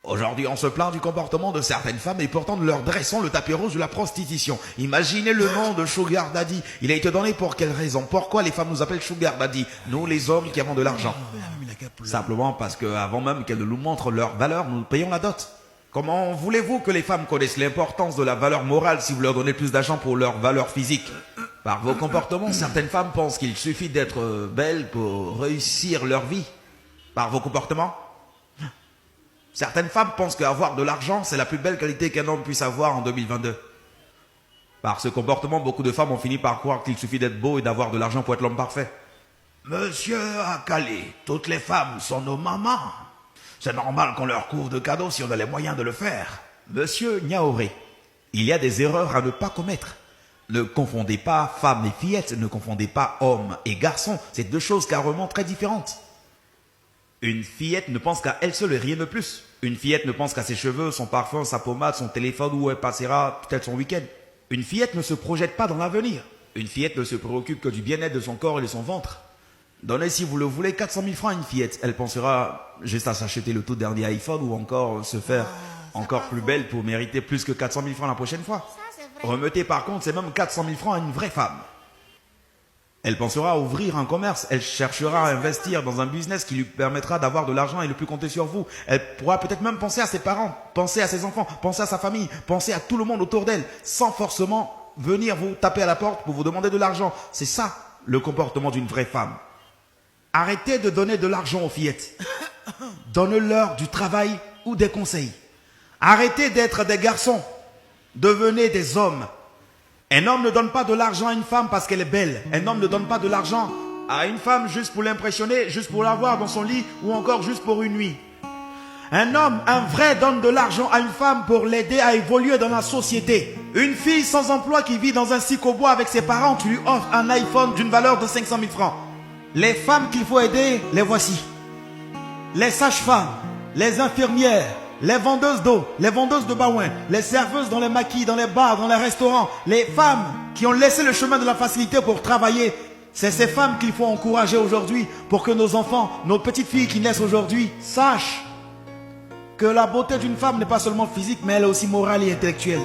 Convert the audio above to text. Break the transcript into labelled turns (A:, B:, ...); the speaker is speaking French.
A: Aujourd'hui, on se plaint du comportement de certaines femmes et pourtant nous leur dressons le tapis rouge de la prostitution. Imaginez le nom de Sugar Daddy. Il a été donné pour quelle raison? Pourquoi les femmes nous appellent Sugar Daddy? Nous, les hommes qui avons de l'argent. Simplement parce qu'avant même qu'elles nous montrent leur valeur, nous payons la dot. Comment voulez-vous que les femmes connaissent l'importance de la valeur morale si vous leur donnez plus d'argent pour leur valeur physique? Par vos comportements, certaines femmes pensent qu'il suffit d'être belles pour réussir leur vie. Par vos comportements, certaines femmes pensent qu'avoir de l'argent, c'est la plus belle qualité qu'un homme puisse avoir en 2022. Par ce comportement, beaucoup de femmes ont fini par croire qu'il suffit d'être beau et d'avoir de l'argent pour être l'homme parfait.
B: Monsieur Akali, toutes les femmes sont nos mamans. C'est normal qu'on leur couvre de cadeaux si on a les moyens de le faire.
A: Monsieur Niaoré, il y a des erreurs à ne pas commettre. Ne confondez pas femmes et fillettes, ne confondez pas hommes et garçons. C'est deux choses carrément très différentes. Une fillette ne pense qu'à elle seule et rien de plus. Une fillette ne pense qu'à ses cheveux, son parfum, sa pommade, son téléphone où elle passera peut-être son week-end. Une fillette ne se projette pas dans l'avenir. Une fillette ne se préoccupe que du bien-être de son corps et de son ventre. Donnez, si vous le voulez, 400 000 francs à une fillette. Elle pensera juste à s'acheter le tout dernier iPhone ou encore se faire encore plus belle pour mériter plus que 400 000 francs la prochaine fois. Remettez par contre ces mêmes 400 000 francs à une vraie femme. Elle pensera à ouvrir un commerce, elle cherchera à investir dans un business qui lui permettra d'avoir de l'argent et ne plus compter sur vous. Elle pourra peut-être même penser à ses parents, penser à ses enfants, penser à sa famille, penser à tout le monde autour d'elle, sans forcément venir vous taper à la porte pour vous demander de l'argent. C'est ça le comportement d'une vraie femme. Arrêtez de donner de l'argent aux fillettes. Donnez-leur du travail ou des conseils. Arrêtez d'être des garçons. Devenez des hommes. Un homme ne donne pas de l'argent à une femme parce qu'elle est belle. Un homme ne donne pas de l'argent à une femme juste pour l'impressionner, juste pour l'avoir dans son lit ou encore juste pour une nuit. Un homme, un vrai, donne de l'argent à une femme pour l'aider à évoluer dans la société. Une fille sans emploi qui vit dans un psychobois avec ses parents, tu lui offres un iPhone d'une valeur de 500 000 francs. Les femmes qu'il faut aider, les voici. Les sages-femmes, les infirmières, les vendeuses d'eau, les vendeuses de baouin, les serveuses dans les maquis, dans les bars, dans les restaurants, les femmes qui ont laissé le chemin de la facilité pour travailler. C'est ces femmes qu'il faut encourager aujourd'hui pour que nos enfants, nos petites filles qui naissent aujourd'hui, sachent que la beauté d'une femme n'est pas seulement physique, mais elle est aussi morale et intellectuelle.